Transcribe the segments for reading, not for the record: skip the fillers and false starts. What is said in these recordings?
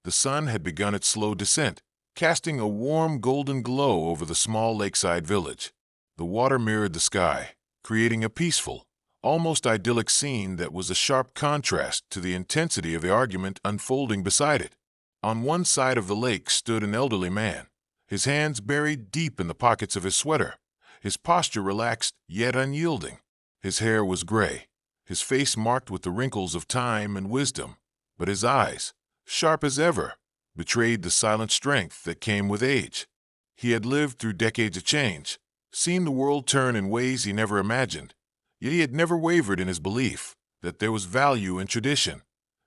The sun had begun its slow descent, casting a warm golden glow over the small lakeside village. The water mirrored the sky, creating a peaceful, almost idyllic scene that was a sharp contrast to the intensity of the argument unfolding beside it. On one side of the lake stood an elderly man, his hands buried deep in the pockets of his sweater, his posture relaxed yet unyielding. His hair was gray, his face marked with the wrinkles of time and wisdom, but his eyes, sharp as ever, betrayed the silent strength that came with age. He had lived through decades of change, seen the world turn in ways he never imagined, yet he had never wavered in his belief that there was value in tradition,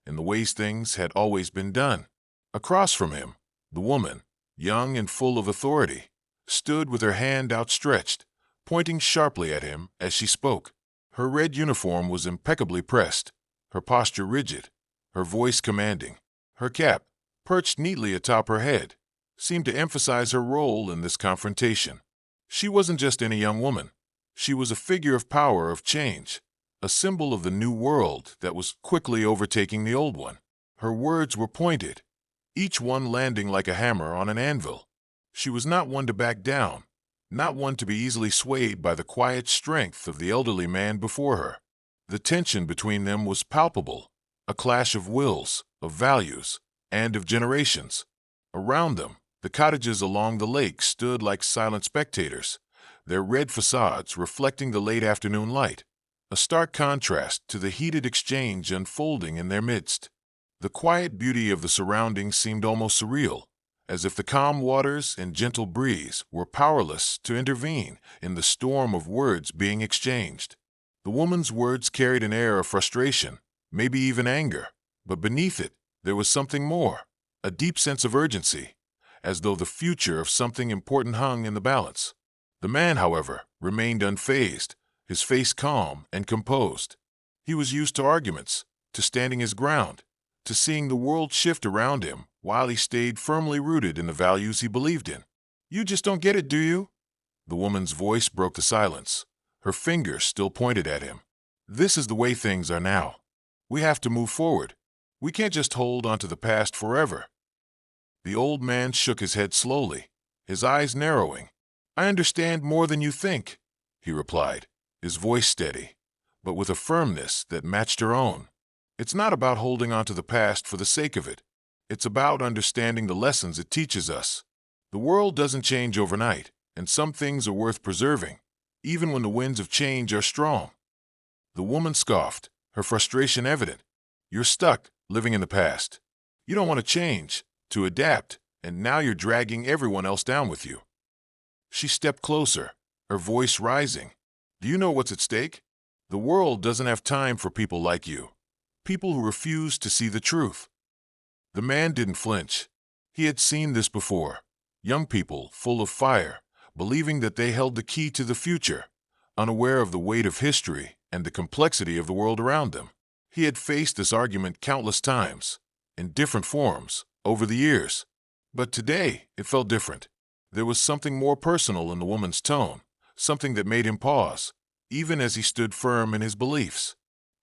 in the ways things had always been done. Across from him, the woman, young and full of authority, stood with her hand outstretched, pointing sharply at him as she spoke. Her red uniform was impeccably pressed, her posture rigid, her voice commanding. Her cap, perched neatly atop her head, seemed to emphasize her role in this confrontation. She wasn't just any young woman. She was a figure of power, of change, a symbol of the new world that was quickly overtaking the old one. Her words were pointed, each one landing like a hammer on an anvil. She was not one to back down, not one to be easily swayed by the quiet strength of the elderly man before her. The tension between them was palpable, a clash of wills, of values, and of generations. Around them, the cottages along the lake stood like silent spectators, their red facades reflecting the late afternoon light, a stark contrast to the heated exchange unfolding in their midst. The quiet beauty of the surroundings seemed almost surreal, as if the calm waters and gentle breeze were powerless to intervene in the storm of words being exchanged. The woman's words carried an air of frustration, maybe even anger, but beneath it there was something more, a deep sense of urgency, as though the future of something important hung in the balance. The man, however, remained unfazed, his face calm and composed. He was used to arguments, to standing his ground, to seeing the world shift around him while he stayed firmly rooted in the values he believed in. "You just don't get it, do you?" The woman's voice broke the silence, her fingers still pointed at him. "This is the way things are now. We have to move forward. We can't just hold onto the past forever." The old man shook his head slowly, his eyes narrowing. "I understand more than you think," he replied, his voice steady, but with a firmness that matched her own. "It's not about holding on to the past for the sake of it. It's about understanding the lessons it teaches us. The world doesn't change overnight, and some things are worth preserving, even when the winds of change are strong." The woman scoffed, her frustration evident. "You're stuck, living in the past. You don't want to change, to adapt, and now you're dragging everyone else down with you." She stepped closer, her voice rising. "Do you know what's at stake? The world doesn't have time for people like you. People who refuse to see the truth." The man didn't flinch. He had seen this before. Young people full of fire, believing that they held the key to the future, unaware of the weight of history and the complexity of the world around them. He had faced this argument countless times, in different forms, over the years. But today, it felt different. There was something more personal in the woman's tone, something that made him pause, even as he stood firm in his beliefs.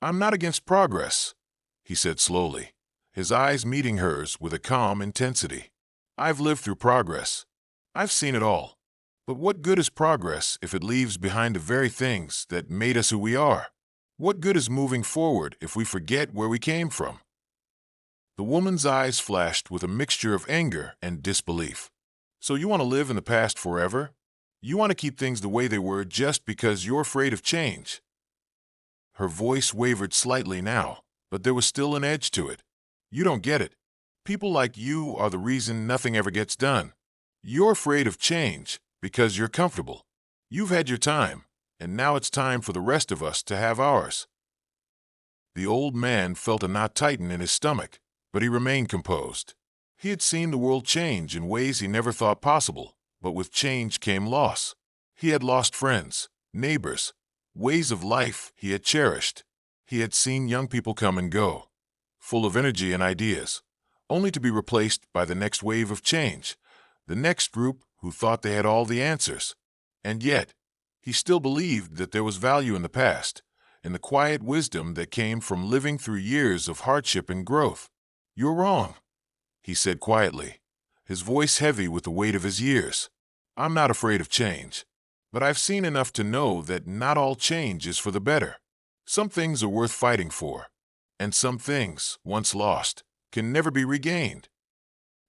"I'm not against progress," he said slowly, his eyes meeting hers with a calm intensity. "I've lived through progress. I've seen it all. But what good is progress if it leaves behind the very things that made us who we are? What good is moving forward if we forget where we came from?" The woman's eyes flashed with a mixture of anger and disbelief. "So you want to live in the past forever? You want to keep things the way they were just because you're afraid of change?" Her voice wavered slightly now, but there was still an edge to it. "You don't get it. People like you are the reason nothing ever gets done. You're afraid of change because you're comfortable. You've had your time, and now it's time for the rest of us to have ours." The old man felt a knot tighten in his stomach, but he remained composed. He had seen the world change in ways he never thought possible, but with change came loss. He had lost friends, neighbors, ways of life he had cherished. He had seen young people come and go, full of energy and ideas, only to be replaced by the next wave of change, the next group who thought they had all the answers. And yet, he still believed that there was value in the past, in the quiet wisdom that came from living through years of hardship and growth. "You're wrong," he said quietly, his voice heavy with the weight of his years. "I'm not afraid of change, but I've seen enough to know that not all change is for the better. Some things are worth fighting for, and some things, once lost, can never be regained."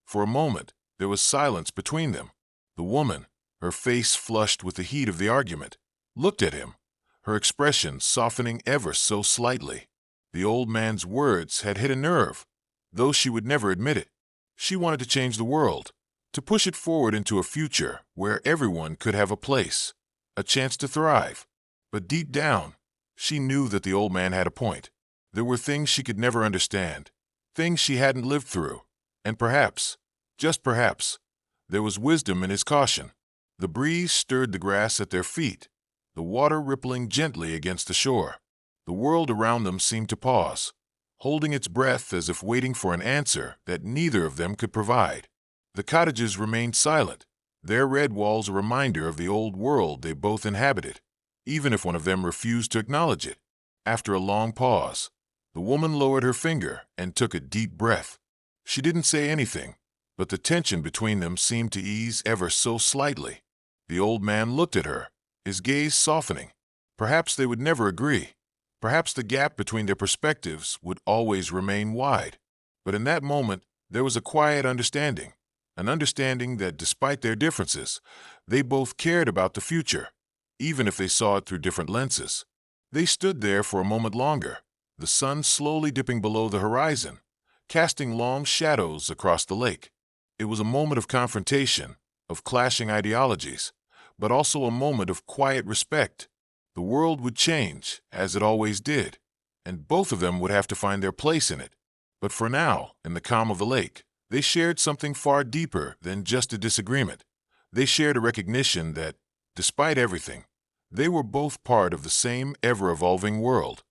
For a moment, there was silence between them. The woman, her face flushed with the heat of the argument, looked at him, her expression softening ever so slightly. The old man's words had hit a nerve, though she would never admit it. She wanted to change the world, to push it forward into a future where everyone could have a place, a chance to thrive. But deep down, she knew that the old man had a point. There were things she could never understand, things she hadn't lived through, and perhaps, just perhaps, there was wisdom in his caution. The breeze stirred the grass at their feet, the water rippling gently against the shore. The world around them seemed to pause, holding its breath as if waiting for an answer that neither of them could provide. The cottages remained silent, their red walls a reminder of the old world they both inhabited, even if one of them refused to acknowledge it. After a long pause, the woman lowered her finger and took a deep breath. She didn't say anything, but the tension between them seemed to ease ever so slightly. The old man looked at her, his gaze softening. Perhaps they would never agree. Perhaps the gap between their perspectives would always remain wide. But in that moment, there was a quiet understanding, an understanding that despite their differences, they both cared about the future, even if they saw it through different lenses. They stood there for a moment longer, the sun slowly dipping below the horizon, casting long shadows across the lake. It was a moment of confrontation, of clashing ideologies, but also a moment of quiet respect. The world would change, as it always did, and both of them would have to find their place in it. But for now, in the calm of the lake, they shared something far deeper than just a disagreement. They shared a recognition that, despite everything, they were both part of the same ever-evolving world.